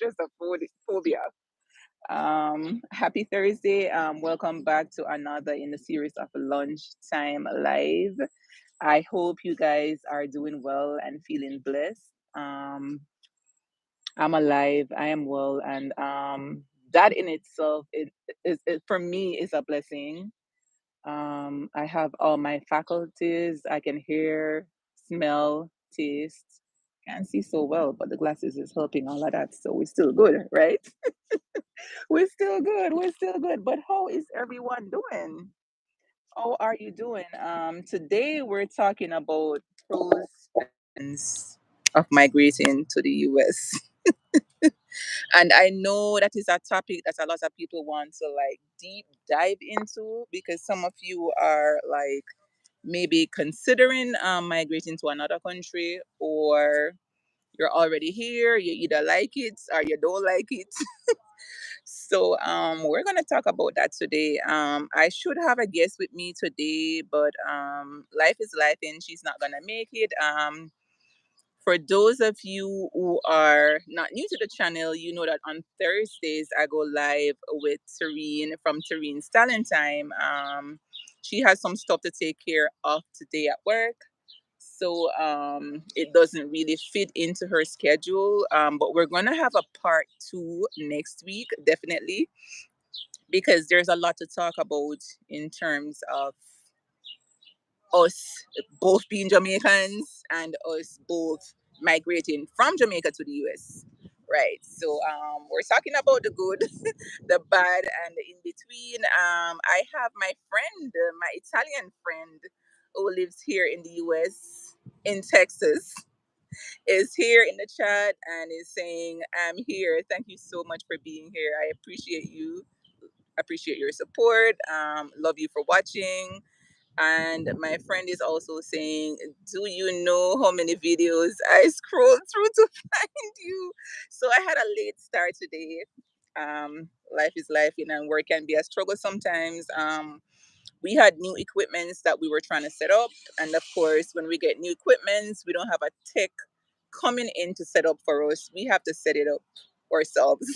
just a phobia. Happy Thursday. Welcome back to another in the series of Lunchtime Live. I hope you guys are doing well and feeling blessed. I'm alive, I am well, and that in itself for me is a blessing. I have all my faculties. I can hear, smell, taste. Can't see so well, but the glasses is helping all of that. So we're still good, right? We're still good. We're still good. But how is everyone doing? How are you doing? Today we're talking about pros and cons of migrating to the US. And I know that is a topic that a lot of people want to like deep dive into because some of you are like maybe considering migrating to another country, or you're already here, you either like it or you don't like it. So we're gonna talk about that today. I should have a guest with me today, but life is life and she's not gonna make it. For those of you who are not new to the channel, you know that on Thursdays I go live with Tareen from Tareen's Talent Time. She has some stuff to take care of today at work, so it doesn't really fit into her schedule. But we're gonna have a part two next week, definitely, because there's a lot to talk about in terms of us both being Jamaicans and us both migrating from Jamaica to the US. Right. So we're talking about the good, the bad, and the in between. I have my friend, my Italian friend, who lives here in the US, in Texas, is here in the chat and is saying, "I'm here. Thank you so much for being here. I appreciate you. Appreciate your support. Love you for watching." And my friend is also saying, "Do you know how many videos I scrolled through to find you?" So I had a late start today. Life is life, and work can be a struggle sometimes. We had new equipments that we were trying to set up. And of course, when we get new equipments, we don't have a tech coming in to set up for us. We have to set it up ourselves.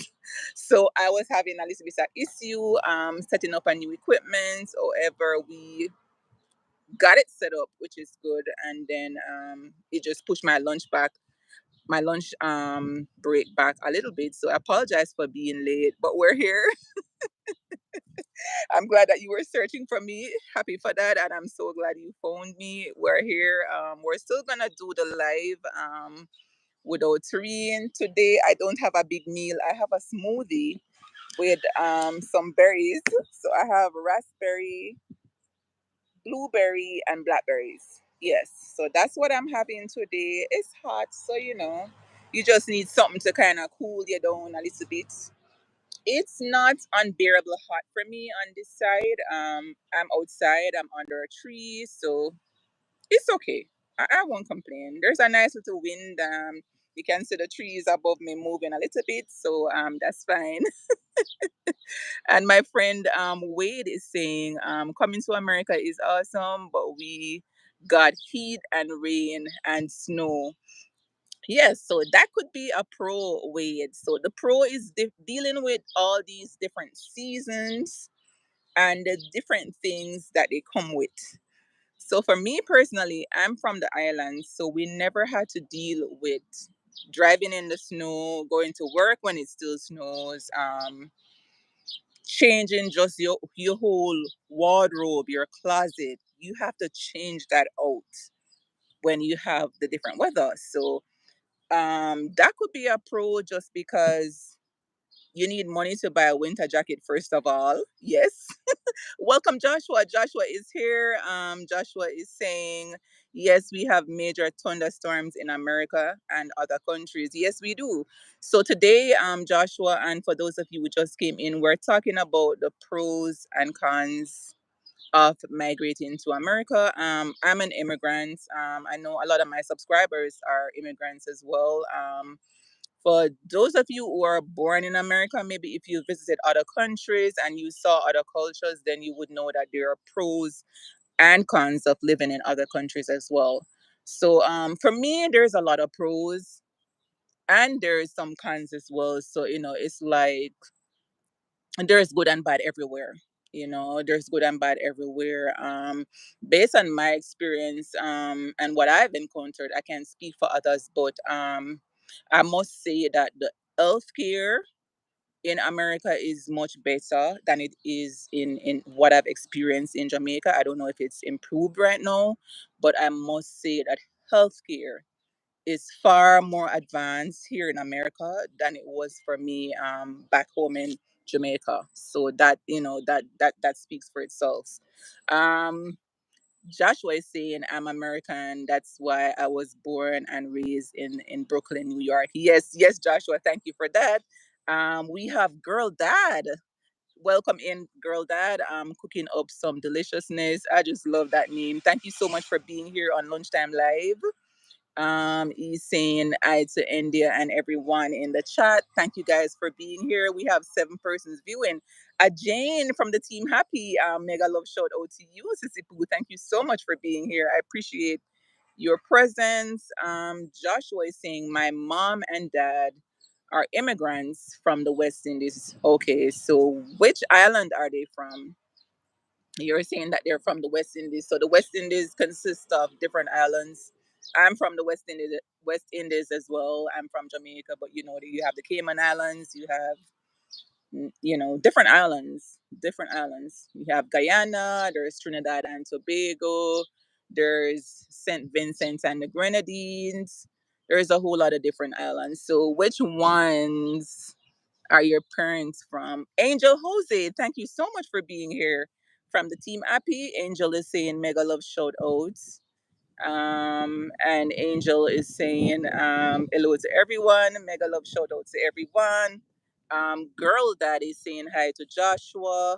So I was having a little bit of issue setting up a new equipment. However, we got it set up, which is good. And then it just pushed my lunch break back a little bit. So I apologize for being late, but we're here. I'm glad that you were searching for me. Happy for that, and I'm so glad you phoned me. We're here. We're still gonna do the live without Tareen today. I don't have a big meal. I have a smoothie with some berries. So I have raspberry, blueberry, and blackberries. Yes, so that's what I'm having today. It's hot, so you just need something to kind of cool you down a little bit. It's not unbearable hot for me on this side. I'm outside, I'm under a tree, so it's okay. I won't complain. There's a nice little wind. You can see the trees above me moving a little bit, so that's fine. And my friend Wade is saying, coming to America is awesome, but we got heat and rain and snow. Yes, so that could be a pro, Wade. So the pro is dealing with all these different seasons and the different things that they come with. So for me personally, I'm from the islands, so we never had to deal with driving in the snow, going to work when it still snows, changing just your whole wardrobe, your closet. You have to change that out when you have the different weather. So that could be a pro just because you need money to buy a winter jacket first of all. Yes. Welcome, Joshua. Joshua is here. Joshua is saying, yes, we have major thunderstorms in America and other countries. Yes, we do. So today, Joshua, and for those of you who just came in, we're talking about the pros and cons of migrating to America. I'm an immigrant. I know a lot of my subscribers are immigrants as well. For those of you who are born in America, maybe if you visited other countries and you saw other cultures, then you would know that there are pros and cons of living in other countries as well. So for me, there's a lot of pros. and there's some cons as well. So, it's like there's good and bad everywhere. There's good and bad everywhere. Based on my experience, and what I've encountered, I can't speak for others, but I must say that the healthcare in America is much better than it is in what I've experienced in Jamaica. I don't know if it's improved right now, but I must say that healthcare is far more advanced here in America than it was for me back home in Jamaica. So that that speaks for itself. Um, Joshua is saying I'm American. That's why I was born and raised in Brooklyn, New York. Yes, yes, Joshua. Thank you for that. We have Girl Dad. Welcome in, Girl Dad. Cooking up some deliciousness. I just love that name. Thank you so much for being here on Lunchtime Live. He's saying hi to India and everyone in the chat. Thank you guys for being here. We have 7 persons viewing. Jane from the team Happy, mega love shout out to you, Sissy Poo. Thank you so much for being here. I appreciate your presence. Joshua is saying my mom and dad are immigrants from the West Indies. Okay, so which island are they from? You're saying that they're from the West Indies. So the West Indies consists of different islands. I'm from the West Indies as well. I'm from Jamaica, but you have the Cayman Islands, you have different islands, different islands. You have Guyana, there's Trinidad and Tobago, there's St. Vincent and the Grenadines. There's a whole lot of different islands. So which ones are your parents from? Angel Jose, thank you so much for being here. From the team Appy, Angel is saying mega love shout outs. And Angel is saying hello to everyone, mega love shout out to everyone. Girl Dad is saying hi to Joshua.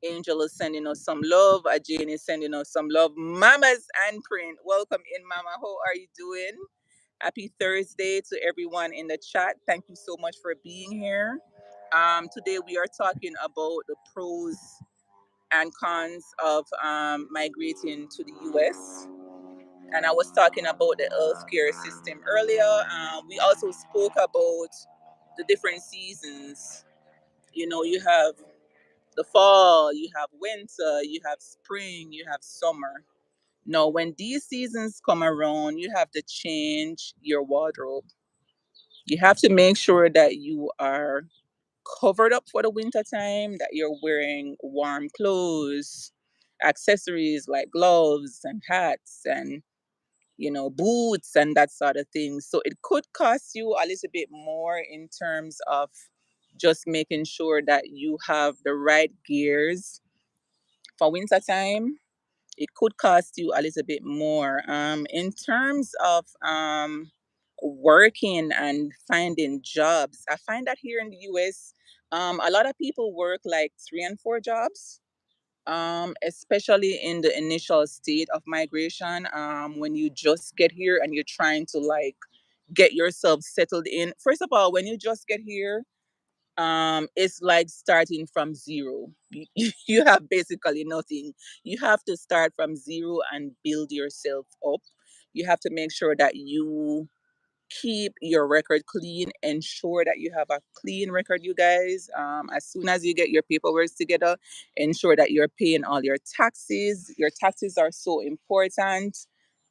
Angel is sending us some love. Jane is sending us some love. Mamas and Print, welcome in, Mama. How are you doing? Happy Thursday to everyone in the chat. Thank you so much for being here. Today we are talking about the pros and cons of migrating to the US. And I was talking about the healthcare system earlier. We also spoke about the different seasons. You have the fall, you have winter, you have spring, you have summer. Now, when these seasons come around, you have to change your wardrobe. You have to make sure that you are covered up for the winter time, that you're wearing warm clothes, accessories like gloves and hats and boots and that sort of thing. So it could cost you a little bit more in terms of just making sure that you have the right gears for winter time. It could cost you a little bit more. In terms of working and finding jobs, I find that here in the US, a lot of people work like 3 and 4 jobs, especially in the initial state of migration. When you just get here and you're trying to like get yourself settled in. First of all, when you just get here, it's like starting from zero. You have basically nothing. You have to start from zero and build yourself up. You have to make sure that you keep your record clean. Ensure that you have a clean record, you guys. As soon as you get your paperwork together, ensure that you're paying all your taxes. Your taxes are so important.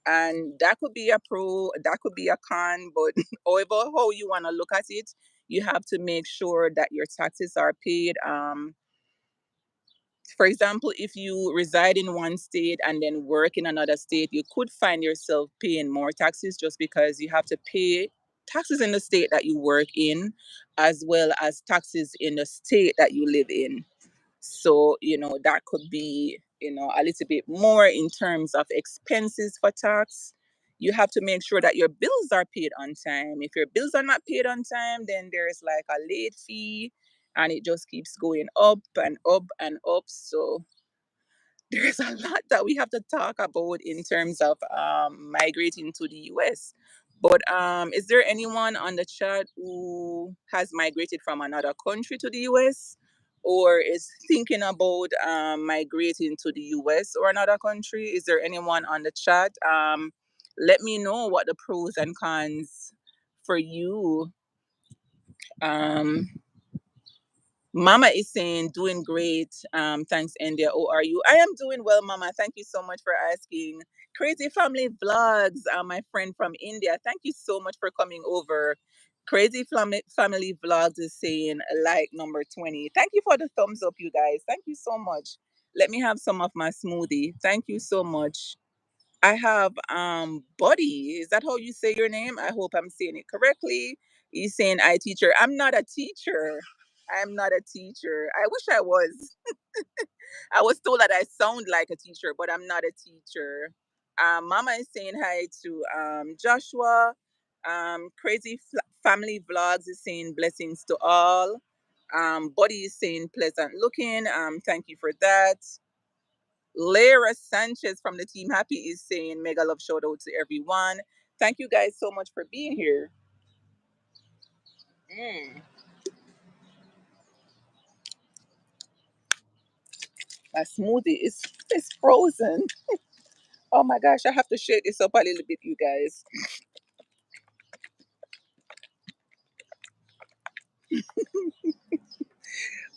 And that could be a pro, that could be a con, but however how you want to look at it, you have to make sure that your taxes are paid. For example, if you reside in one state and then work in another state, you could find yourself paying more taxes just because you have to pay taxes in the state that you work in, as well as taxes in the state that you live in. So, that could be, a little bit more in terms of expenses for tax. You have to make sure that your bills are paid on time. If your bills are not paid on time, then there's like a late fee and it just keeps going up and up and up. So there's a lot that we have to talk about in terms of migrating to the US. But is there anyone on the chat who has migrated from another country to the US or is thinking about migrating to the US or another country? Is there anyone on the chat? Let me know what the pros and cons for you Um, Mama is saying, doing great. Thanks, India. Oh, are you? I am doing well, Mama. Thank you so much for asking. Crazy Family Vlogs, my friend from India. Thank you so much for coming over. Family Vlogs is saying like number 20. Thank you for the thumbs up, you guys. Thank you so much. Let me have some of my smoothie. Thank you so much. I have Buddy. Is that how you say your name? I hope I'm saying it correctly. He's saying I teacher. I'm not a teacher. I'm not a teacher. I wish I was. I was told that I sound like a teacher, but I'm not a teacher. Mama is saying hi to Joshua. Family Vlogs is saying blessings to all. Buddy is saying pleasant looking. Thank you for that. Lara Sanchez from the Team Happy is saying mega love shout out to everyone. Thank you guys so much for being here. Mm, my smoothie is frozen. Oh my gosh, I have to shake this up a little bit, you guys.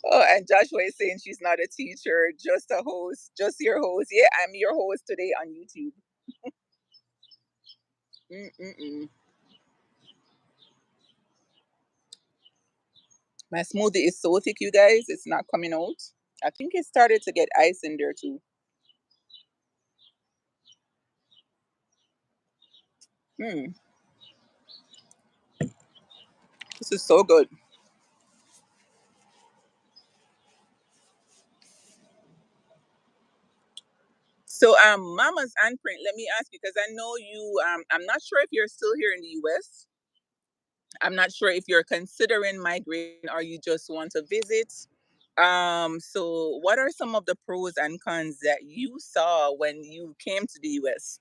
Oh, and Joshua is saying she's not a teacher, just a host, just your host. Yeah, I'm your host today on YouTube. Mm-mm-mm. My smoothie is so thick, you guys. It's not coming out. I think it started to get ice in there too. Hmm, this is so good. So, Mama's Handprint, let me ask you because I know you. I'm not sure if you're still here in the U.S. I'm not sure if you're considering migrating or you just want to visit. So what are some of the pros and cons that you saw when you came to the U.S.?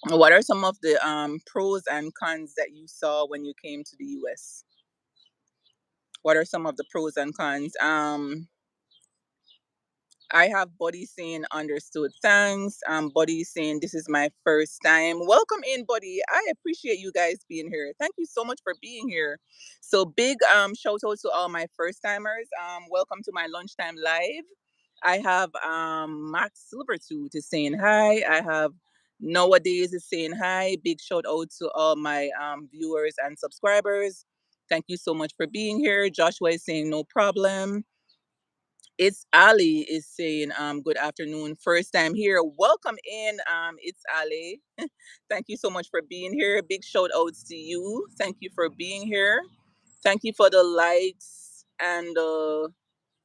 What are some of the pros and cons that you saw when you came to the U.S.? What are some of the pros and cons? I have Buddy saying understood. Thanks. Buddy saying this is my first time. Welcome in, Buddy. I appreciate you guys being here. Thank you so much for being here. So big shout out to all my first timers. Welcome to my lunchtime live. I have Max Silvertooth is saying hi. I have Nowadays is saying hi. Big shout out to all my viewers and subscribers. Thank you so much for being here. Joshua is saying no problem. It's Ali is saying, good afternoon. First time here. Welcome in. It's Ali. Thank you so much for being here. Big shout outs to you. Thank you for being here. Thank you for the likes and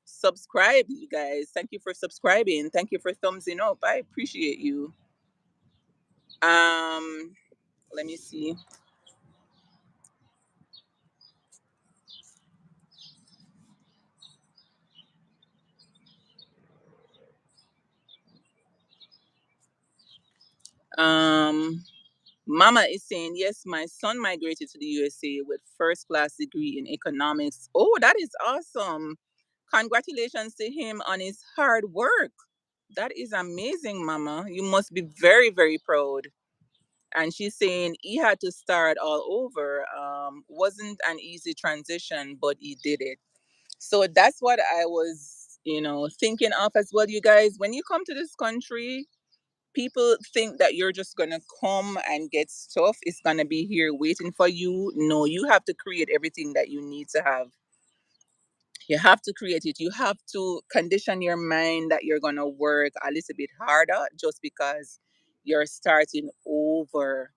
subscribe, you guys. Thank you for subscribing. Thank you for thumbsing up. I appreciate you. Um, Let me see. Um, Mama is saying, yes, my son migrated to the USA with first class degree in economics. Oh, that is awesome. Congratulations to him on his hard work. That is amazing, Mama. You must be very, very proud. And she's saying he had to start all over. Wasn't an easy transition, but he did it. So that's what I was, thinking of as well, you guys. When you come to this country, people think that you're just gonna come and get stuff. It's gonna be here waiting for you. No, you have to create everything that you need to have. You have to create it. You have to condition your mind that you're gonna work a little bit harder just because you're starting over.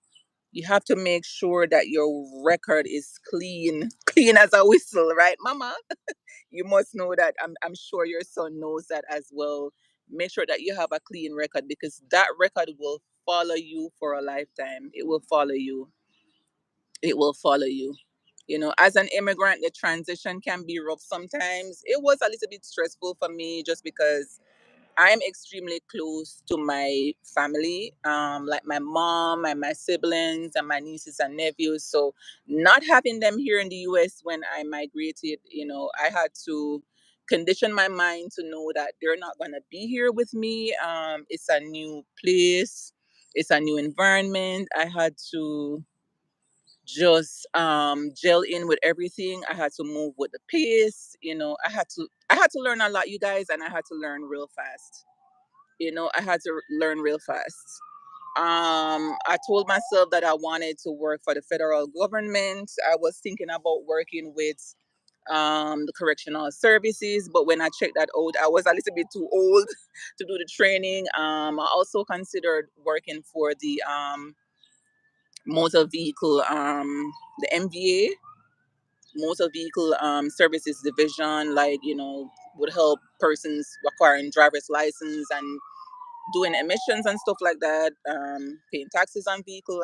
You have to make sure that your record is clean, clean as a whistle, right, Mama? You must know that. I'm sure your son knows that as well. Make sure that you have a clean record because that record will follow you for a lifetime. It will follow you. It will follow you. As an immigrant, the transition can be rough sometimes. It was a little bit stressful for me just because I'm extremely close to my family, like my mom and my siblings and my nieces and nephews. So, not having them here in the US when I migrated, I had to condition my mind to know that they're not going to be here with me. It's a new place, it's a new environment. I had to just gel in with everything. I had to move with the pace. I had to learn a lot, you guys, and I had to learn real fast. I had to learn real fast. I told myself that I wanted to work for the federal government. I was thinking about working with the correctional services, but when I checked that out, I was a little bit too old to do the training. I also considered working for the motor vehicle, the MVA, motor vehicle services division, like, would help persons acquiring driver's license and doing emissions and stuff like that, paying taxes on vehicle.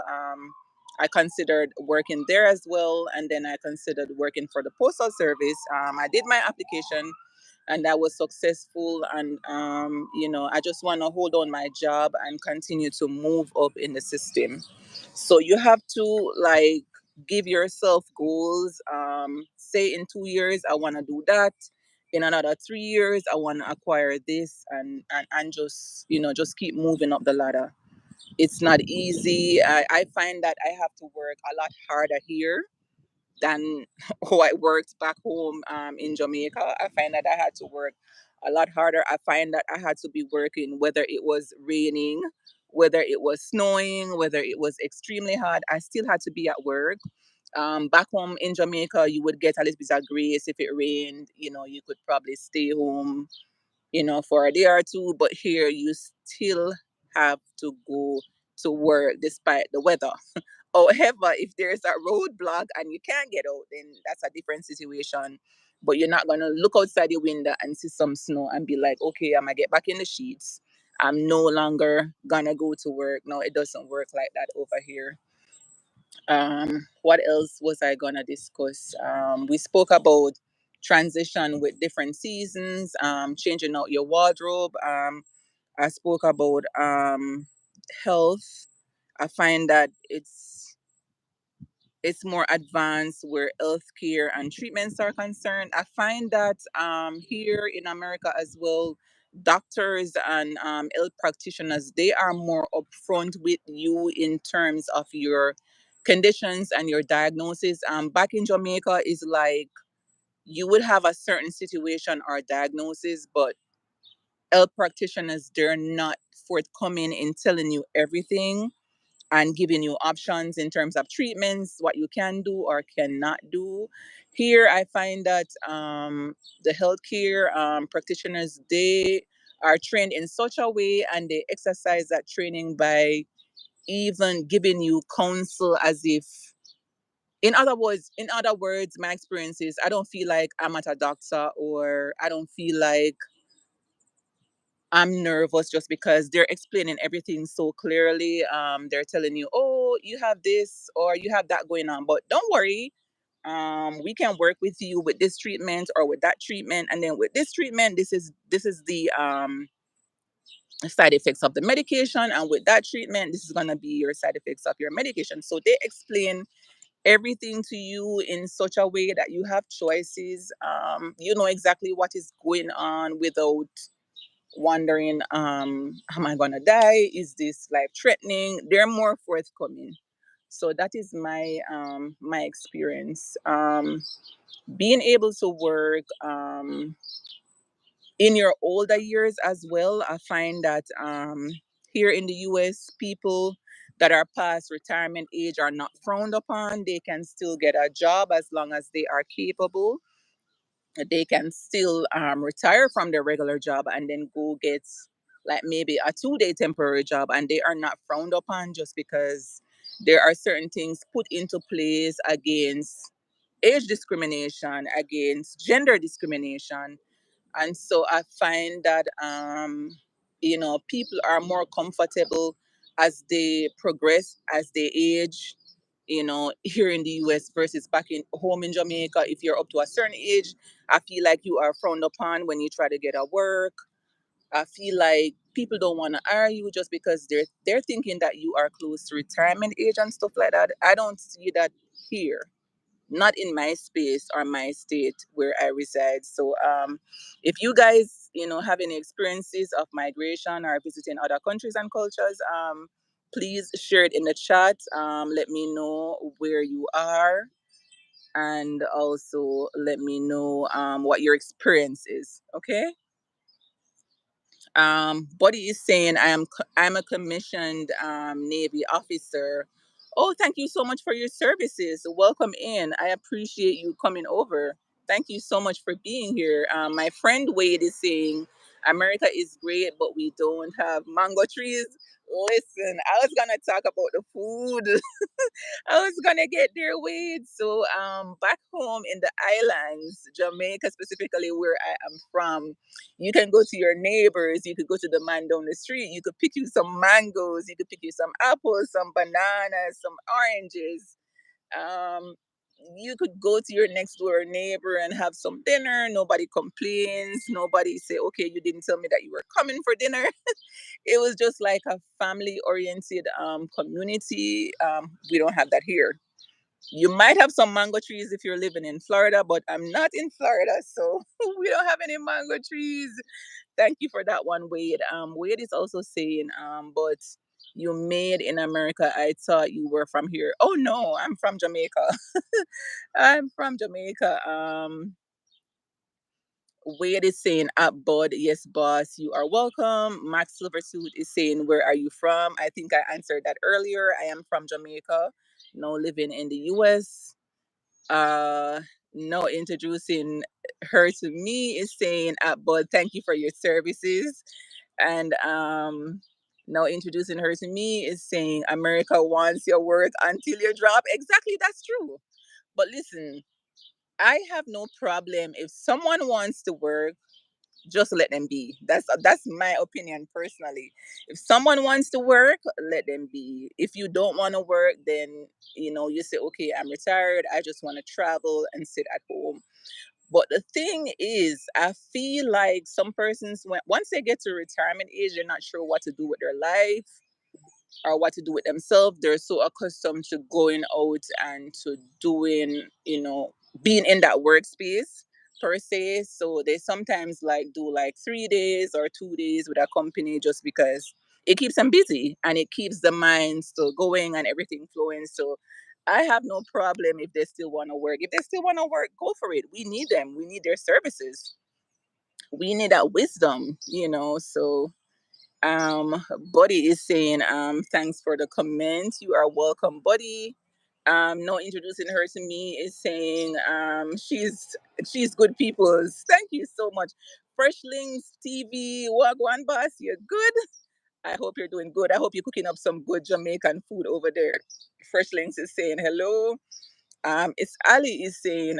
I considered working there as well, and then I considered working for the postal service. I did my application, and that was successful. And I just want to hold on my job and continue to move up in the system. So you have to, like, give yourself goals. Say in 2 years I want to do that, in another 3 years I want to acquire this, and just keep moving up the ladder. It's not easy. I find that I have to work a lot harder here than how I worked back home in Jamaica. I find that I had to work a lot harder. I find that I had to be working whether it was raining, whether it was snowing, whether it was extremely hot. I still had to be at work. Back home in Jamaica, you would get a little bit of grace if it rained. You could probably stay home, for a day or two. But here, you still have to go to work despite the weather. However, if there's a roadblock and you can't get out, then that's a different situation. But you're not gonna look outside your window and see some snow and be like, okay, I'm gonna get back in the sheets. I'm no longer gonna go to work. No, it doesn't work like that over here. What else was I gonna discuss? We spoke about transition with different seasons, changing out your wardrobe. I spoke about health. I find that it's more advanced where healthcare and treatments are concerned. I find that here in America as well, doctors and health practitioners, they are more upfront with you in terms of your conditions and your diagnosis. Back in Jamaica is like you would have a certain situation or diagnosis, but health practitioners, they're not forthcoming in telling you everything and giving you options in terms of treatments, what you can do or cannot do. Here, I find that the healthcare practitioners, they are trained in such a way, and they exercise that training by even giving you counsel as if, in other words, my experience is I don't feel like I'm at a doctor, or I don't feel like I'm nervous, just because they're explaining everything so clearly. They're telling you, oh, you have this or you have that going on, but don't worry. We can work with you with this treatment or with that treatment, and then with this treatment, this is the side effects of the medication, and with that treatment, this is gonna be your side effects of your medication. So they explain everything to you in such a way that you have choices. You know exactly what is going on without wondering, am I gonna die, is this life threatening. They're more forthcoming. So that is my experience, being able to work in your older years as well. I find that here in the US, people that are past retirement age are not frowned upon. They can still get a job as long as they are capable. They can still retire from their regular job and then go get, like, maybe a 2-day temporary job, and they are not frowned upon just because there are certain things put into place against age discrimination, against gender discrimination. And so I find that people are more comfortable as they progress, as they age, here in the US versus back in home in Jamaica. If you're up to a certain age, I feel like you are frowned upon when you try to get a work. I feel like people don't want to hire you just because they're thinking that you are close to retirement age and stuff like that. I don't see that here, not in my space or my state where I reside. So if you guys, have any experiences of migration or visiting other countries and cultures, Please share it in the chat. Let me know where you are, and also let me know what your experience is. Okay. Buddy is saying I'm a commissioned Navy officer. Oh, thank you so much for your services. Welcome in. I appreciate you coming over. Thank you so much for being here. My friend Wade is saying America is great, but we don't have mango trees. Listen, I was gonna talk about the food. I was gonna get there, Wade. So, back home in the islands, Jamaica specifically, where I am from, you can go to your neighbors. You could go to the man down the street. You could pick you some mangoes. You could pick you some apples, some bananas, some oranges. Um, you could go to your next door neighbor and have some dinner. Nobody complains. Nobody say, "Okay, you didn't tell me that you were coming for dinner." It was just like a family oriented community. We don't have that here. You might have some mango trees if you're living in Florida, but I'm not in Florida, so we don't have any mango trees. Thank you for that one, Wade. Wade is also saying, but you made in America. I thought you were from here. Oh no, I'm from Jamaica. I'm from Jamaica. Wade is saying, at Bud, yes, boss, you are welcome. Max Silversuit is saying, where are you from? I think I answered that earlier. I am from Jamaica, now living in the US. Uh, no, introducing her to me is saying, at Bud, thank you for your services. And now introducing her to me is saying, America wants your work until you drop. Exactly, that's true. But listen, I have no problem if someone wants to work, just let them be. That's my opinion personally. If someone wants to work, let them be. If you don't want to work, then you say, okay, I'm retired. I just want to travel and sit at home. But the thing is, I feel like some persons, once they get to retirement age, they're not sure what to do with their life or what to do with themselves. They're so accustomed to going out and to doing, being in that workspace per se. So they sometimes like do like 3 days or 2 days with a company just because it keeps them busy and it keeps the mind still going and everything flowing. So I have no problem if they still want to work. If they still want to work, go for it. We need them. We need their services. We need that wisdom. So Buddy is saying, thanks for the comment. You are welcome, Buddy. No, introducing her to me is saying, she's good people's. Thank you so much. Freshlings TV, Wagwan Boss, you're good. I hope you're doing good. I hope you're cooking up some good Jamaican food over there. Freshlings is saying hello. It's Ali is saying,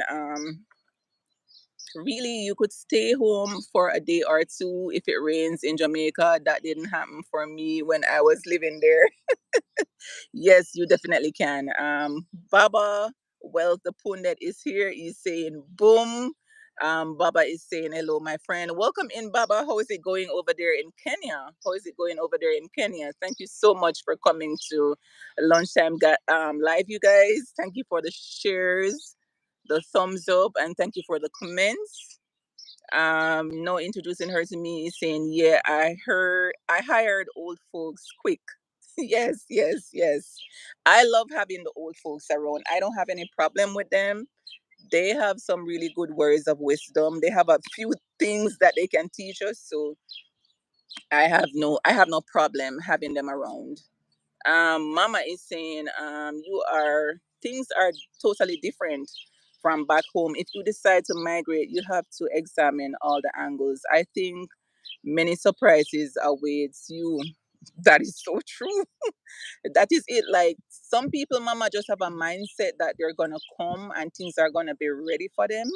really, you could stay home for a day or two if it rains in Jamaica. That didn't happen for me when I was living there. Yes, you definitely can. Baba, well, the pundit is here. He's saying boom. Baba is saying hello, my friend. Welcome in, Baba. How is it going over there in Kenya? How is it going over there in Kenya? Thank you so much for coming to Lunchtime Live, you guys. Thank you for the shares, the thumbs up, and thank you for the comments. No, introducing her to me is saying, yeah, I hired old folks quick. Yes, yes, yes. I love having the old folks around. I don't have any problem with them. They have some really good words of wisdom. They have a few things that they can teach us. So I have no problem having them around. Mama is saying, you are things are totally different from back home. If you decide to migrate, you have to examine all the angles. I think many surprises awaits you. That is so true. That is it. Like some people, Mama, just have a mindset that they're gonna come and things are gonna be ready for them.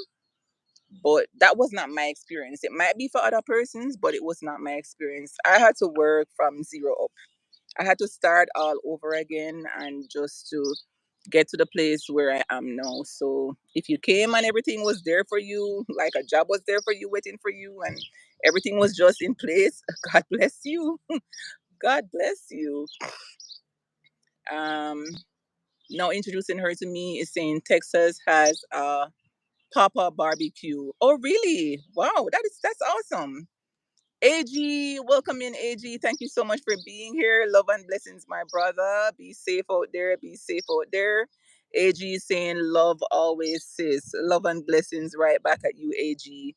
But that was not my experience. It might be for other persons, but it was not my experience. I had to work from zero up. I had to start all over again and just to get to the place where I am now. So if you came and everything was there for you, like a job was there for you, waiting for you, and everything was just in place, God bless you. God bless you. Um, Now introducing her to me is saying Texas has a Papa barbecue. Oh, really? Wow, that's awesome. AG, welcome in, AG. Thank you so much for being here. Love and blessings, my brother. Be safe out there. Be safe out there. AG is saying love always, sis. Love and blessings right back at you, AG.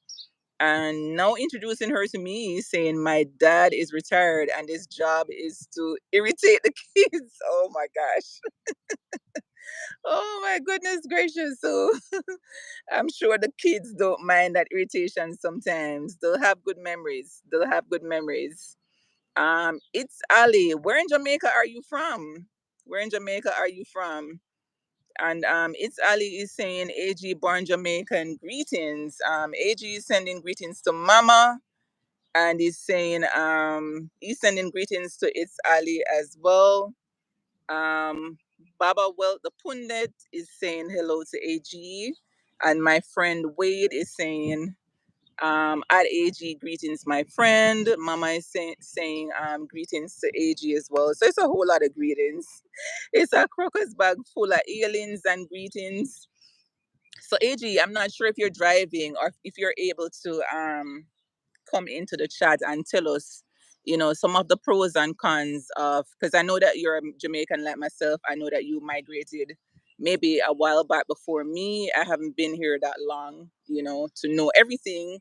And now introducing her to me, saying my dad is retired and his job is to irritate the kids. Oh my gosh. Oh my goodness gracious. So I'm sure the kids don't mind that irritation sometimes. They'll have good memories. They'll have good memories. It's Ali. Where in Jamaica are you from? Where in Jamaica are you from? And it's Ali is saying AG born Jamaican greetings. AG is sending greetings to Mama, and he's sending greetings to it's Ali as well. Baba Well the Pundit is saying hello to AG, and my friend Wade is saying at AG greetings, my friend. Mama is saying greetings to AG as well. So it's a whole lot of greetings. It's a crocus bag full of aliens and greetings. So AG, I'm not sure if you're driving or if you're able to come into the chat and tell us, some of the pros and cons of, because I know that you're a Jamaican like myself. I know that you migrated maybe a while back before me. I haven't been here that long, to know everything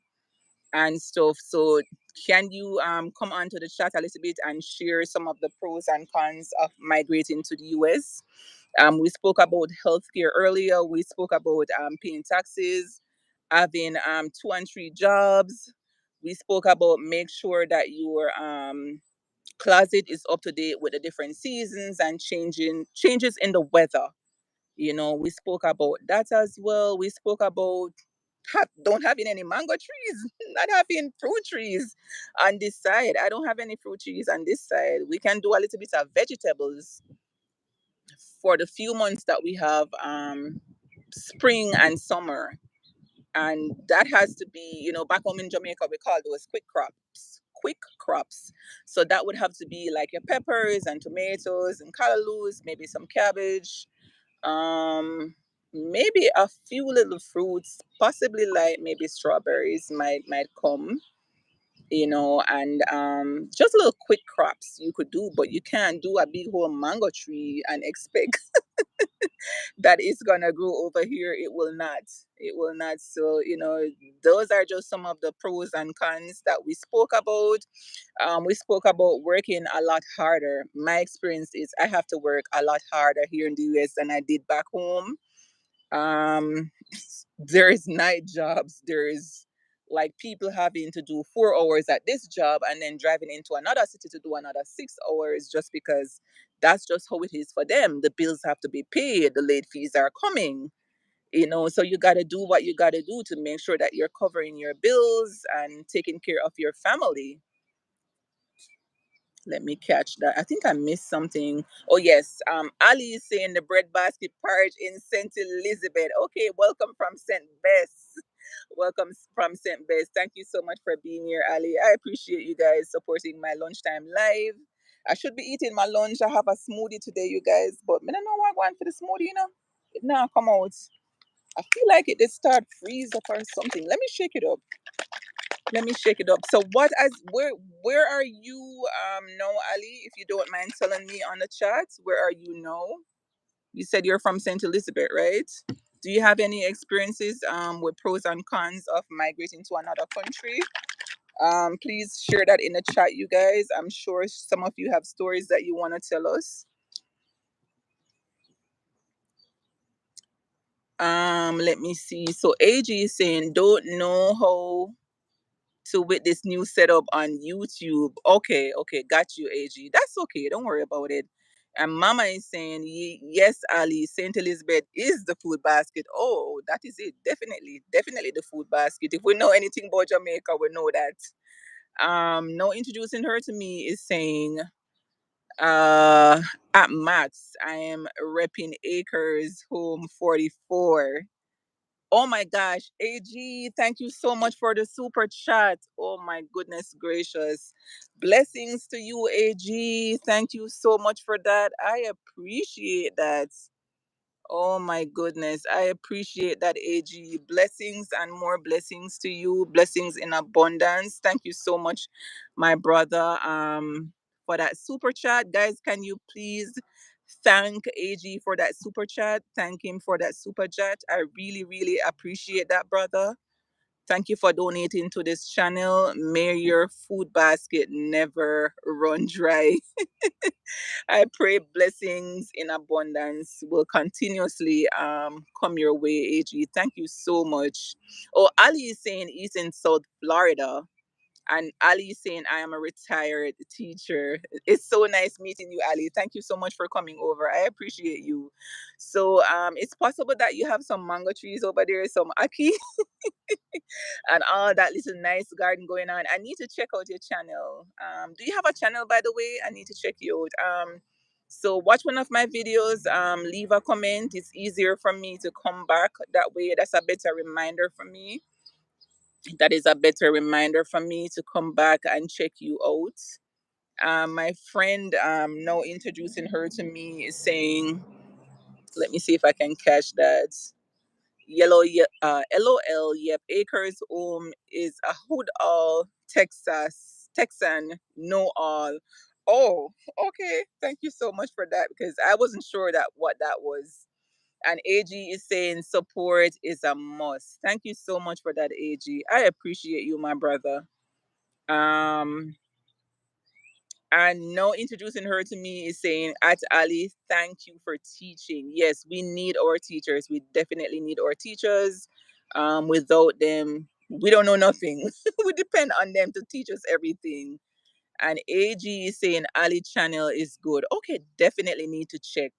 and stuff. So can you come onto the chat a little bit and share some of the pros and cons of migrating to the US? We spoke about healthcare earlier. We spoke about paying taxes, having 2 and 3 jobs. We spoke about make sure that your closet is up to date with the different seasons and changing changes in the weather. We spoke about that as well. We spoke about don't having any mango trees, not having fruit trees on this side. I don't have any fruit trees on this side. We can do a little bit of vegetables for the few months that we have spring and summer. And that has to be, back home in Jamaica, we call those quick crops. Quick crops. So that would have to be like your peppers and tomatoes and callaloo, maybe some cabbage, maybe a few little fruits, possibly like maybe strawberries might come, and just little quick crops you could do, but you can't do a big whole mango tree and expect that it's gonna grow over here. It will not. It will not. So, those are just some of the pros and cons that we spoke about. We spoke about working a lot harder. My experience is I have to work a lot harder here in the US than I did back home. um there is night jobs. There is like people having to do 4 hours at this job and then driving into another city to do another 6 hours just because that's just how it is for them. The bills have to be paid, the late fees are coming, so you got to do what you got to do to make sure that you're covering your bills and taking care of your family. Let me catch that. I think I missed something. Oh yes, Ali is saying the bread basket porridge in St. Elizabeth. Okay, welcome from St. Bess. Welcome from St. Bess. Thank you so much for being here, Ali. I appreciate you guys supporting my lunchtime live. I should be eating my lunch. I have a smoothie today, you guys, but I don't know why I'm going for the smoothie, It now come out. I feel like it did start freeze up or something. Let me shake it up. Let me shake it up. So where are you now, Ali? If you don't mind telling me on the chat, where are you now? You said you're from St. Elizabeth, right? Do you have any experiences with pros and cons of migrating to another country? Please share that in the chat, you guys. I'm sure some of you have stories that you want to tell us. Let me see. So AG is saying don't know how to with this new setup on YouTube. Okay, okay, got you, AG. That's okay. Don't worry about it. And Mama is saying, yes, Ali, St. Elizabeth is the food basket. Oh, that is it. Definitely, definitely the food basket. If we know anything about Jamaica, we know that. Now introducing her to me is saying, uh, at Max, I am repping Acres Home 44. Oh my gosh, AG, thank you so much for the super chat. Oh my goodness gracious. Blessings to you, AG. Thank you so much for that. I appreciate that. Oh my goodness. I appreciate that, AG. Blessings and more blessings to you. Blessings in abundance. Thank you so much, my brother, for that super chat. Guys, can you please thank AG for that super chat? Thank him for that super chat. I really, really appreciate that, brother. Thank you for donating to this channel. May your food basket never run dry. I pray blessings in abundance will continuously come your way, AG. Thank you so much. Oh, Ali is saying he's in South Florida. And Ali is saying, I am a retired teacher. It's so nice meeting you, Ali. Thank you so much for coming over. I appreciate you. So it's possible that you have some mango trees over there, some aki, and all that little nice garden going on. I need to check out your channel. Do you have a channel, by the way? I need to check you out. So watch one of my videos. Leave a comment. It's easier for me to come back that way. That's a better reminder for me. That is a better reminder for me to come back and check you out. My friend, now introducing her to me, is saying, "Let me see if I can catch that." LOL, yep. Acres Home is a hood all Texan, know all. Oh, okay. Thank you so much for that because I wasn't sure that what that was. And AG is saying support is a must. Thank you so much for that, AG. I appreciate you, my brother. Um, and now introducing her to me is saying, at Ali, thank you for teaching. Yes, we need our teachers. We definitely need our teachers. Without them, we don't know nothing. We depend on them to teach us everything. And AG is saying Ali channel is good. Okay, definitely need to check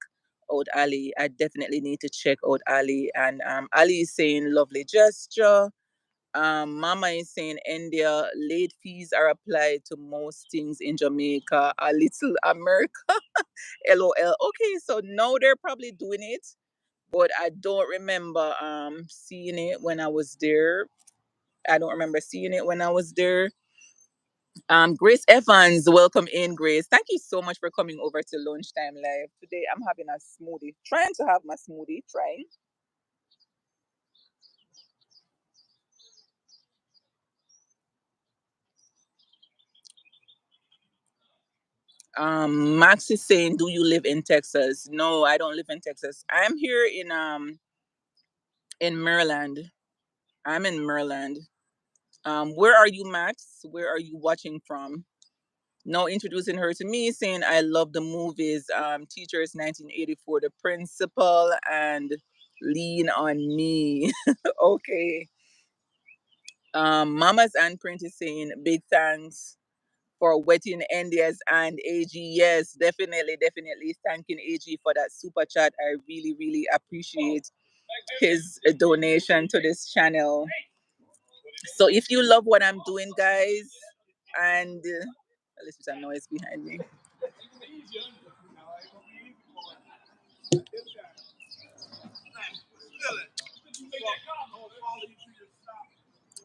out Ali. I definitely need to check out Ali. And Ali is saying lovely gesture. Mama is saying India late fees are applied to most things in Jamaica. A little America, LOL. Okay, so now they're probably doing it, but I don't remember seeing it when I was there. I don't remember seeing it when I was there. Grace Evans, welcome in, Grace. Thank you so much for coming over to Lunchtime Live. Today I'm having a smoothie. Trying to have my smoothie, trying. Max is saying, "Do you live in Texas?" No, I don't live in Texas. I'm here in Maryland. I'm in Maryland. Where are you, Max? Where are you watching from? No, introducing her to me, saying I love the movies. Teachers, 1984, The Principal, and Lean on Me. Okay. Mama's Print is saying big thanks for wetting India's and AG. Yes, definitely, definitely thanking AG for that super chat. I really, really appreciate his donation to this channel. So if you love what I'm doing, guys, and listen to some noise behind me.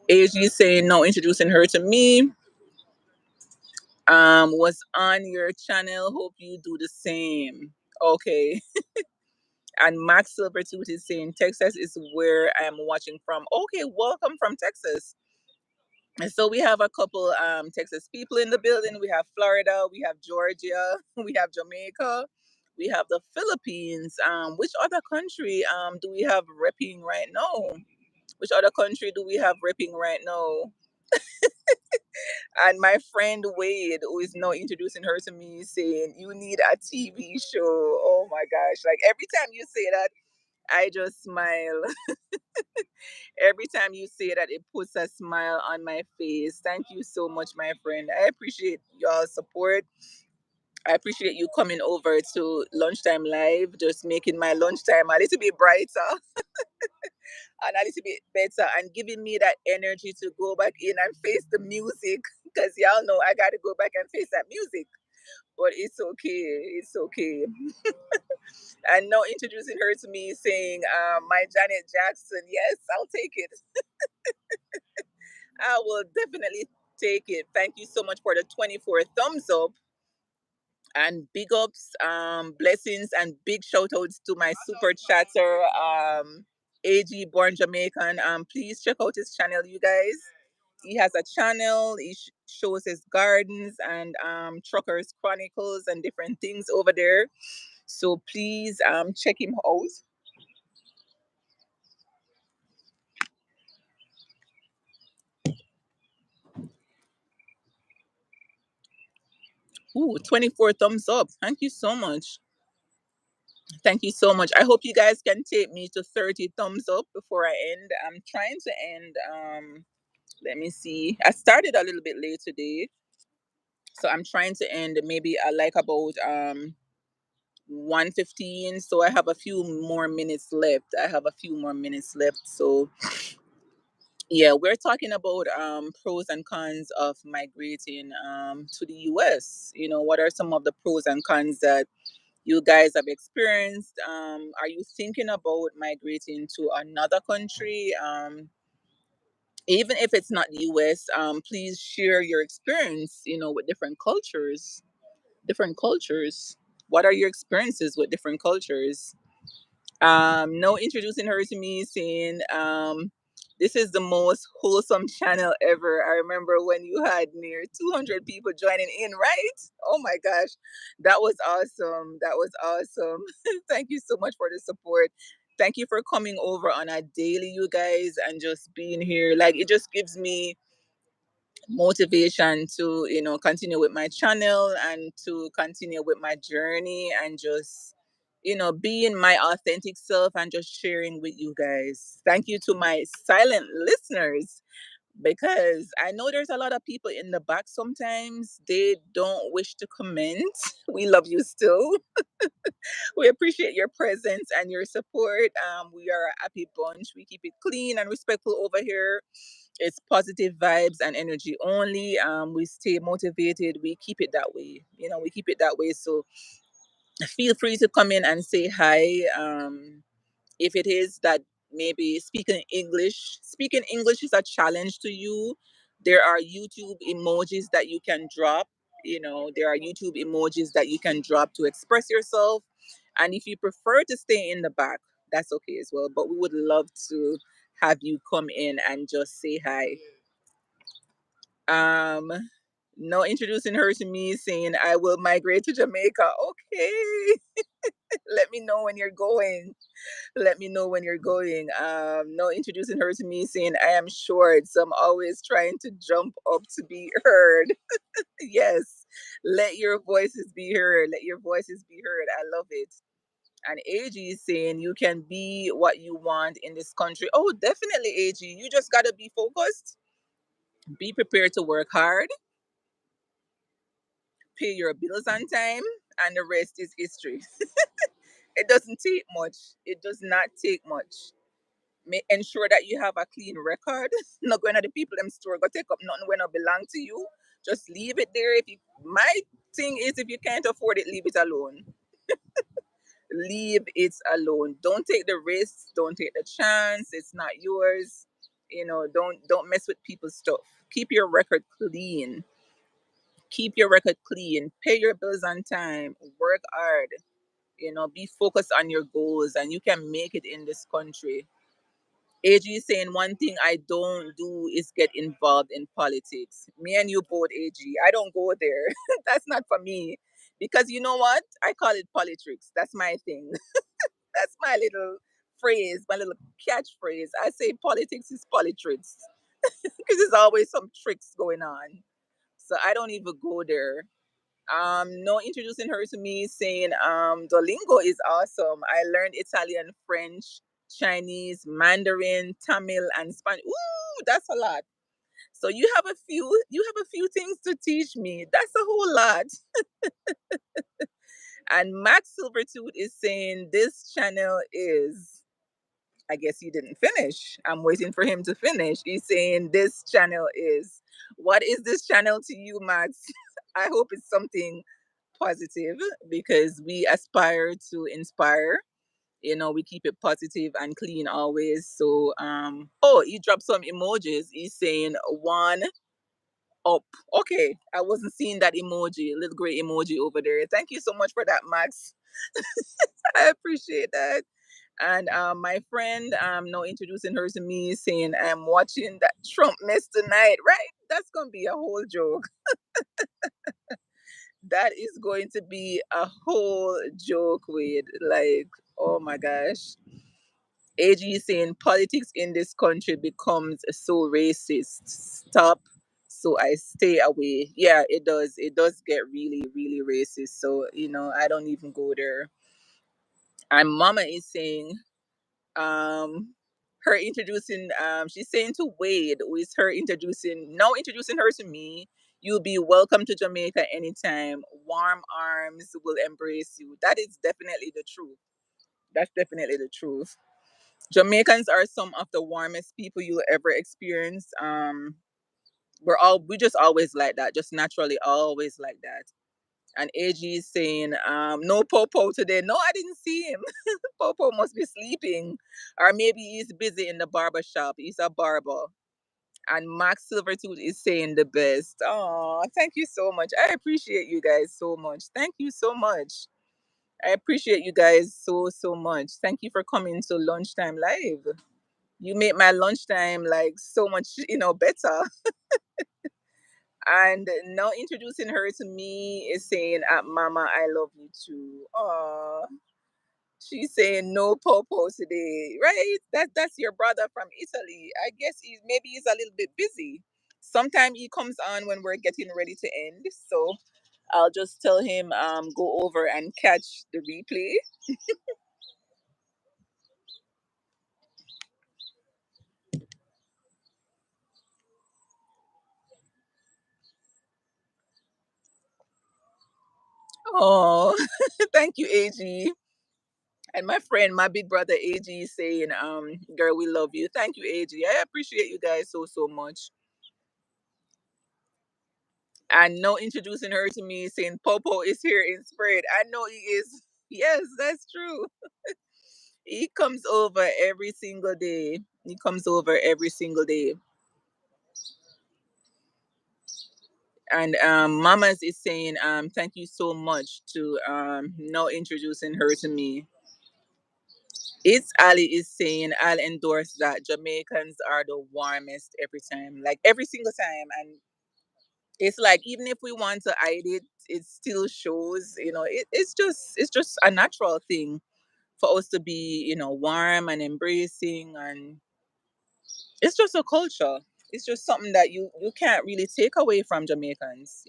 AG saying no, introducing her to me. Was on your channel. Hope you do the same. Okay. And Max Silvertooth is saying Texas is where I am watching from. Okay, welcome from Texas. And so we have a couple Texas people in the building. We have Florida, we have Georgia, we have Jamaica, we have the Philippines. Which other country do we have repping right now? Which other country do we have repping right now? And my friend Wade, who is now introducing her to me, is saying, "You need a TV show." Oh my gosh. Like every time you say that, I just smile. Every time you say that, it puts a smile on my face. Thank you so much, my friend. I appreciate your support. I appreciate you coming over to Lunchtime Live, just making my lunchtime a little bit brighter and a little bit better and giving me that energy to go back in and face the music. Because y'all know I got to go back and face that music. But it's okay. It's okay. And now introducing her to me saying, my Janet Jackson, yes, I'll take it. I will definitely take it. Thank you so much for the 24 thumbs up. And big ups, blessings, and big shout outs to my super chatter, AG Born Jamaican. Please check out his channel, you guys. He has a channel. He shows his gardens and Truckers Chronicles and different things over there. So please check him out. Ooh, 24 thumbs up. Thank you so much. Thank you so much. I hope you guys can take me to 30 thumbs up before I end. I'm trying to end. Let me see. I started a little bit late today, so I'm trying to end maybe like about 1:15. So I have a few more minutes left. I have a few more minutes left. So yeah, we're talking about pros and cons of migrating to the US. You know, what are some of the pros and cons that you guys have experienced? Are you thinking about migrating to another country? Even if it's not the US, please share your experience, you know, with different cultures. Different cultures. What are your experiences with different cultures? No introducing her to me saying, this is the most wholesome channel ever. I remember when you had near 200 people joining in, right? Oh my gosh, that was awesome. That was awesome. Thank you so much for the support. Thank you for coming over on a daily, you guys, and just being here. Like, it just gives me motivation to, you know, continue with my channel and to continue with my journey and just, you know, being my authentic self and just sharing with you guys. Thank you to my silent listeners, because I know there's a lot of people in the back sometimes they don't wish to comment. We love you still. We appreciate your presence and your support. We are a happy bunch. We keep it clean and respectful over here. It's positive vibes and energy only. We stay motivated. We keep it that way. You know, we keep it that way. So feel free to come in and say hi. If it is that maybe speaking English is a challenge to you, there are YouTube emojis that you can drop. You know, there are YouTube emojis that you can drop to express yourself. And if you prefer to stay in the back, that's okay as well. But we would love to have you come in and just say hi. Um, no introducing her to me saying I will migrate to Jamaica. Okay. Let me know when you're going. Let me know when you're going. No introducing her to me saying I am short, so I'm always trying to jump up to be heard. Yes. Let your voices be heard. Let your voices be heard. I love it. And AG is saying you can be what you want in this country. Oh, definitely, AG. You just gotta be focused, be prepared to work hard, pay your bills on time, and the rest is history. It doesn't take much. It does not take much. Ensure that you have a clean record. Not going to the people them store, go take up nothing when it belong to you. Just leave it there. If you, my thing is, if you can't afford it, leave it alone. Leave it alone. Don't take the risk. Don't take the chance. It's not yours. You know, don't mess with people's stuff. Keep your record clean. Keep your record clean. Pay your bills on time. Work hard. You know, be focused on your goals, and you can make it in this country. AG is saying one thing I don't do is get involved in politics. Me and you both, AG. I don't go there. That's not for me. Because you know what? I call it politics. That's my thing. That's my little phrase, my little catchphrase. I say politics is politics. Because there's always some tricks going on. So I don't even go there. No introducing her to me saying Duolingo is awesome. I learned Italian, French, Chinese, Mandarin, Tamil, and Spanish. Ooh, that's a lot. So you have a few things to teach me. That's a whole lot. And Max Silvertooth is saying this channel is, I guess he didn't finish. I'm waiting for him to finish. He's saying this channel is. What is this channel to you, Max? I hope it's something positive, because we aspire to inspire. You know, we keep it positive and clean always. So, oh, he dropped some emojis. He's saying one, up. Okay, I wasn't seeing that emoji, little gray emoji over there. Thank you so much for that, Max. I appreciate that. And my friend, now introducing her to me, saying, I'm watching that Trump mess tonight, right? That's going to be a whole joke. That is going to be a whole joke with, like, oh my gosh. AG is saying politics in this country becomes so racist. Stop. So I stay away. Yeah, it does. It does get really, really racist. So, I don't even go there. And Mama is saying, um, her introducing, she's saying to Wade, who is her introducing her to me. You'll be welcome to Jamaica anytime. Warm arms will embrace you. That is definitely the truth. That's definitely the truth. Jamaicans are some of the warmest people you'll ever experience. We just always like that, just naturally always like that. And AG is saying, no Popo today. No, I didn't see him. Popo must be sleeping. Or maybe he's busy in the barber shop. He's a barber. And Max Silvertooth is saying the best. Oh, thank you so much. I appreciate you guys so much. Thank you so much. I appreciate you guys so, so much. Thank you for coming to Lunchtime Live. You made my lunchtime like so much, better. And now introducing her to me is saying, Mama, I love you too. Aww. She's saying no popo today, right? That's your brother from Italy. I guess he's a little bit busy. Sometimes he comes on when we're getting ready to end. So I'll just tell him go over and catch the replay. Oh, thank you, AG. And my friend, my big brother AG is saying, girl, we love you. Thank you, AG. I appreciate you guys so so much. And now introducing her to me saying Popo is here in spirit. I know he is. Yes, that's true. He comes over every single day. He comes over every single day. And Mamas is saying, thank you so much to now introducing her to me. It's Ali is saying, I'll endorse that. Jamaicans are the warmest every time, like every single time. And it's like, even if we want to hide it, it still shows, it's just a natural thing for us to be, warm and embracing. And it's just a culture. It's just something that you can't really take away from Jamaicans.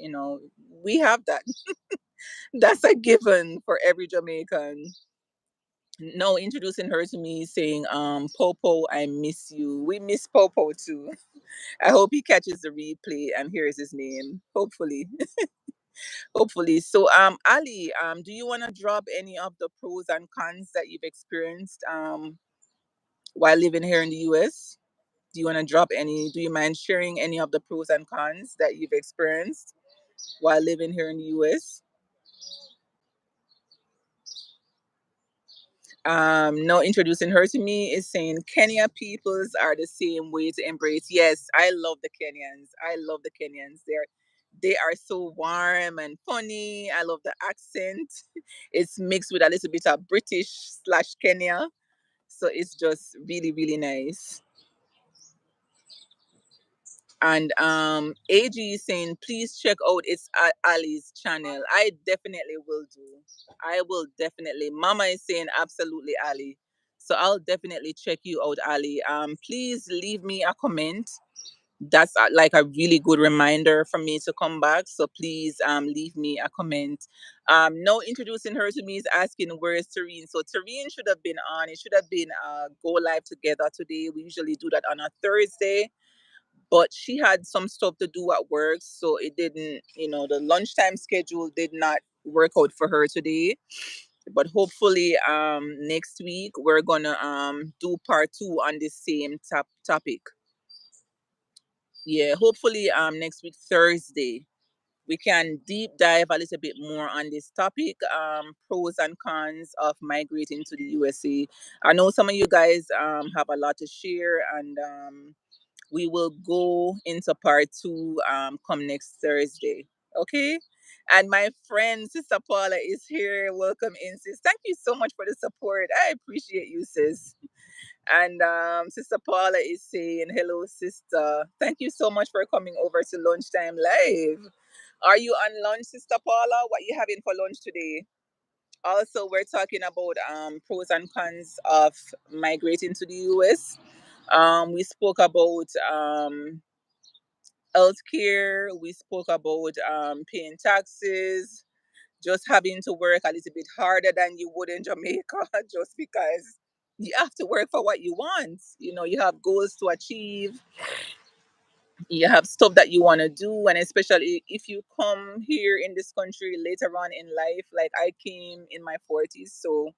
We have that. That's a given for every Jamaican. No, introducing her to me saying, Popo, I miss you. We miss Popo too. I hope he catches the replay and hears his name. Hopefully. Hopefully. So Ali, do you want to drop any of the pros and cons that you've experienced while living here in the US? Do you want to drop any? Do you mind sharing any of the pros and cons that you've experienced while living here in the US? No, introducing her to me is saying Kenya peoples are the same way to embrace. Yes, I love the Kenyans. I love the Kenyans. They are so warm and funny. I love the accent. It's mixed with a little bit of British slash Kenya. So it's just really, really nice. And AG is saying, please check out it's Ali's channel. I definitely will do. I will definitely. Mama is saying absolutely Ali. So I'll definitely check you out, Ali. Please leave me a comment. That's like a really good reminder for me to come back. So please leave me a comment. Now introducing her to me is asking where is Tareen. So Tareen should have been on. It should have been go live together today. We usually do that on a Thursday, but she had some stuff to do at work, so it didn't, the lunchtime schedule did not work out for her today. But hopefully next week we're gonna do part two on the same topic. Yeah, hopefully next week Thursday we can deep dive a little bit more on this topic, pros and cons of migrating to the USA. I know some of you guys have a lot to share, and We will go into part two come next Thursday. Okay. And my friend Sister Paula is here. Welcome in, sis. Thank you so much for the support. I appreciate you, sis. And Sister Paula is saying, hello, sister. Thank you so much for coming over to Lunchtime Live. Are you on lunch, Sister Paula? What you having for lunch today? Also, we're talking about pros and cons of migrating to the US. We spoke about healthcare. We spoke about paying taxes, just having to work a little bit harder than you would in Jamaica, just because you have to work for what you want. You know, you have goals to achieve, you have stuff that you want to do, and especially if you come here in this country later on in life, like I came in my 40s. So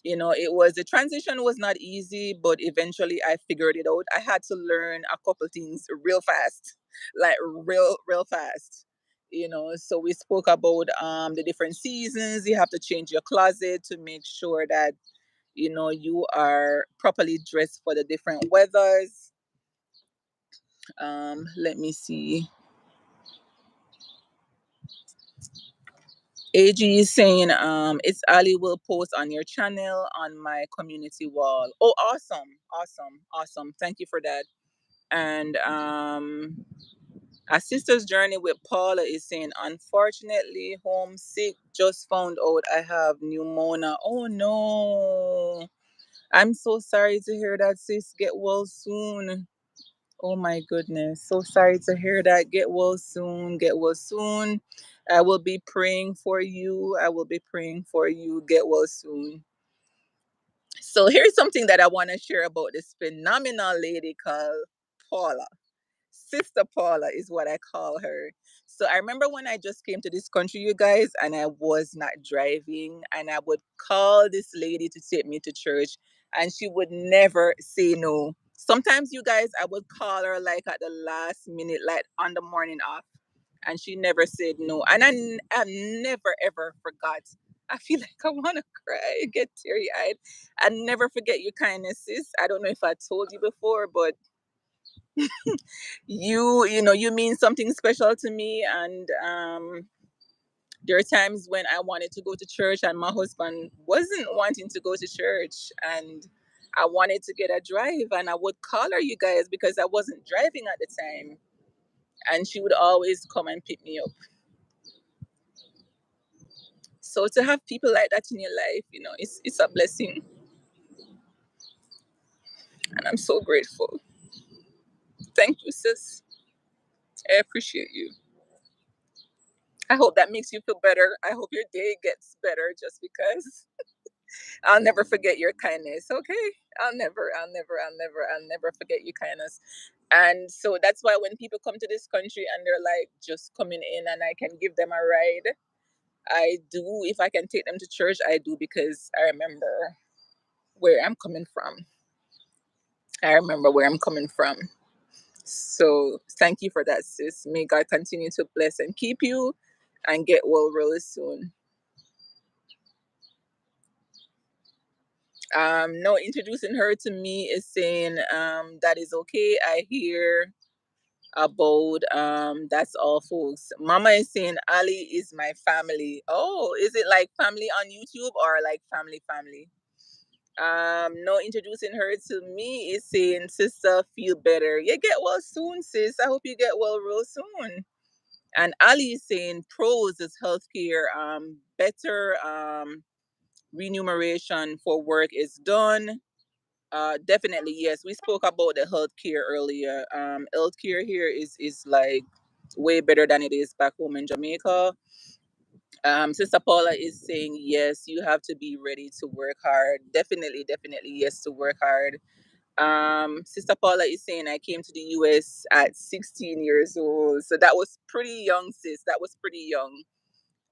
you know, it was the transition was not easy, but eventually I figured it out. I had to learn a couple things real fast, like real fast. You know, so we spoke about the different seasons. You have to change your closet to make sure that you know you are properly dressed for the different weathers. Let me see. AG is saying, it's Ali will post on your channel on my community wall. Oh, awesome, awesome, awesome. Thank you for that. And a sister's journey with Paula is saying, unfortunately, homesick. Just found out I have pneumonia. Oh no. I'm so sorry to hear that, sis. Get well soon. Oh my goodness. So sorry to hear that. Get well soon. Get well soon. I will be praying for you. I will be praying for you. Get well soon. So here's something that I want to share about this phenomenal lady called Paula. Sister Paula is what I call her. So I remember when I just came to this country, you guys, and I was not driving, and I would call this lady to take me to church, and she would never say no. Sometimes, you guys, I would call her like at the last minute, like on the morning off, and she never said no. And I never ever forgot. I feel like I want to cry, get teary eyed. I never forget your kindness, sis. I don't know if I told you before, but you know you mean something special to me. And there are times when I wanted to go to church and my husband wasn't wanting to go to church, and I wanted to get a drive, and I would call her, you guys, because I wasn't driving at the time, and she would always come and pick me up. So to have people like that in your life, you know, it's a blessing, and I'm so grateful. Thank you, sis. I appreciate you. I hope that makes you feel better. I hope your day gets better, just because I'll never forget your kindness. Okay. I'll never forget your kindness. And so that's why when people come to this country and they're like just coming in and I can give them a ride, I do. If I can take them to church, I do, because I remember where I'm coming from. I remember where I'm coming from. So thank you for that, sis. May God continue to bless and keep you, and get well really soon. No, introducing her to me is saying that is okay. I hear about that's all, folks. Mama is saying Ali is my family. Oh, is it like family on YouTube or like family? No, introducing her to me is saying, sister, feel better. You get well soon, sis. I hope you get well real soon. And Ali is saying pros is healthcare, better remuneration for work is done. Definitely, yes. We spoke about the healthcare earlier. Healthcare here is like way better than it is back home in Jamaica. Sister Paula is saying yes, you have to be ready to work hard. Definitely, yes, to work hard. Sister Paula is saying I came to the US at 16 years old, so that was pretty young, sis. That was pretty young.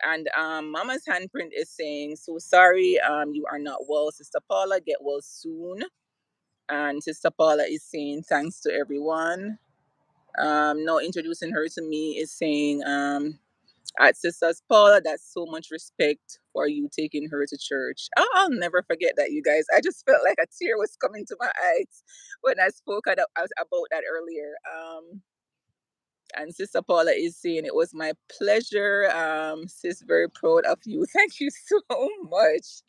And Mama's handprint is saying, so sorry, you are not well, Sister Paula. Get well soon. And Sister Paula is saying thanks to everyone. No, introducing her to me is saying At Sisters Paula, that's so much respect for you taking her to church. I'll never forget that, you guys. I just felt like a tear was coming to my eyes when I spoke about that earlier. And Sister Paula is saying it was my pleasure. Sis, very proud of you. Thank you so much.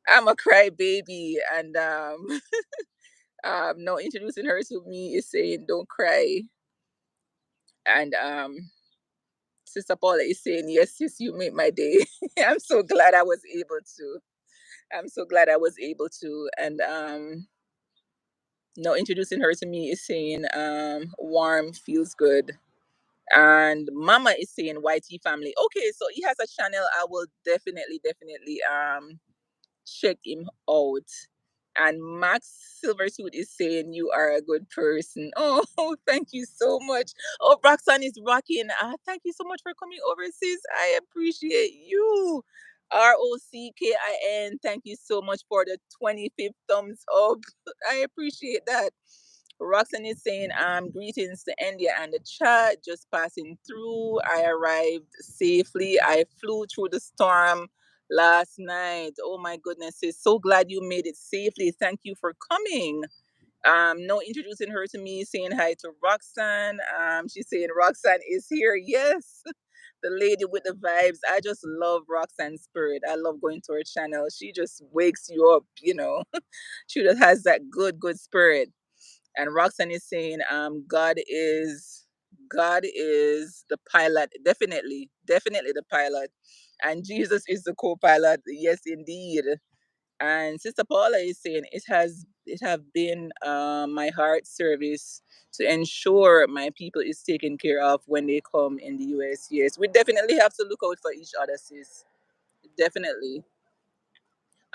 I'm a crybaby, and no, introducing her to me is saying don't cry, and Sister Paula is saying yes, sis, you made my day. I'm so glad I was able to. I'm so glad I was able to, and no, introducing her to me is saying warm feels good. And Mama is saying YT family. Okay, so he has a channel. I will definitely check him out. And Max Silversuit is saying you are a good person. Oh, thank you so much. Oh, Roxanne is rocking. Thank you so much for coming over, sis. I appreciate you. ROCKIN. Thank you so much for the 25th thumbs up. I appreciate that. Roxanne is saying, greetings to India and the chat. Just passing through. I arrived safely. I flew through the storm last night. Oh my goodness. Sis, so glad you made it safely. Thank you for coming. No, introducing her to me, saying hi to Roxanne. She's saying Roxanne is here. Yes. The lady with the vibes. I just love Roxanne's spirit. I love going to her channel. She just wakes you up, you know. She just has that good spirit. And Roxanne is saying, God is the pilot, definitely the pilot, and Jesus is the co-pilot. Yes, indeed. And Sister Paula is saying it have been my heart service to ensure my people is taken care of when they come in the US. Yes, we definitely have to look out for each other, sis. Definitely.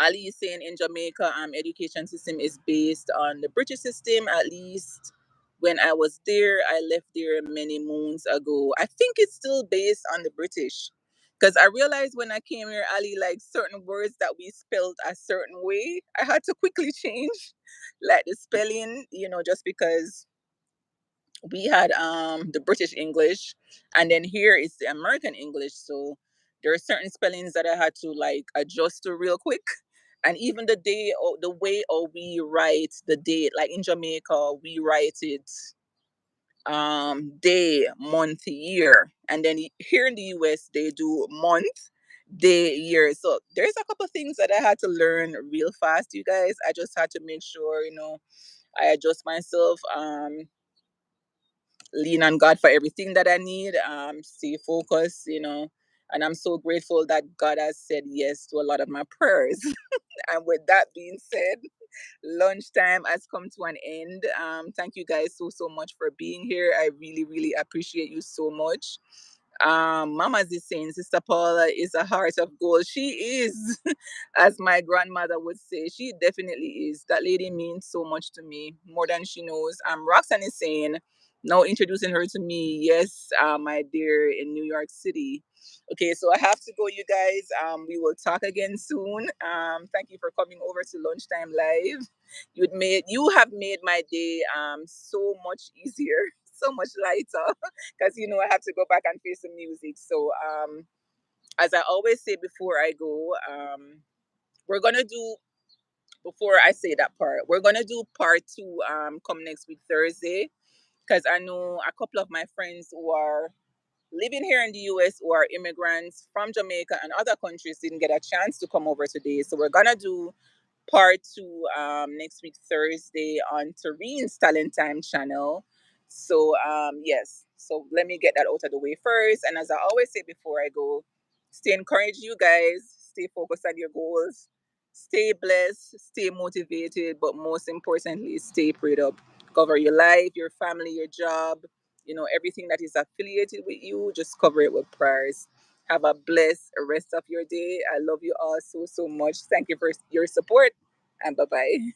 Ali is saying in Jamaica, education system is based on the British system. At least when I was there, I left there many moons ago. I think it's still based on the British, because I realized when I came here, Ali, like certain words that we spelled a certain way, I had to quickly change, like the spelling, just because we had the British English, and then here is the American English. So there are certain spellings that I had to like adjust to real quick. And even the day or the way or we write the date, like in Jamaica, we write it day, month, year. And then here in the US they do month, day, year. So there's a couple things that I had to learn real fast, you guys. I just had to make sure, I adjust myself. Lean on God for everything that I need, stay focused, and I'm so grateful that God has said yes to a lot of my prayers. And with that being said, lunchtime has come to an end. Thank you guys so much for being here. I really appreciate you so much. Mama's is saying Sister Paula is a heart of gold. She is, as my grandmother would say. She definitely is. That lady means so much to me, more than she knows. Roxanne is saying, now introducing her to me. Yes, my dear, in New York City. Okay, so I have to go, you guys. We will talk again soon. Thank you for coming over to Lunchtime Live. You have made my day so much easier, so much lighter, because I have to go back and face some music. So as I always say before I go, we're gonna do before I say that part, we're gonna do part two come next week Thursday, because I know a couple of my friends who are living here in the US or immigrants from Jamaica and other countries didn't get a chance to come over today. So we're gonna do part two next week Thursday on Tareen's Talent Time channel. So yes, so let me get that out of the way first. And as I always say before I go, stay encouraged, you guys. Stay focused on your goals. Stay blessed. Stay motivated. But most importantly, stay prayed up. Cover your life, your family, your job. Everything that is affiliated with you. Just cover it with prayers. Have a blessed rest of your day. I love you all so much. Thank you for your support, and bye bye.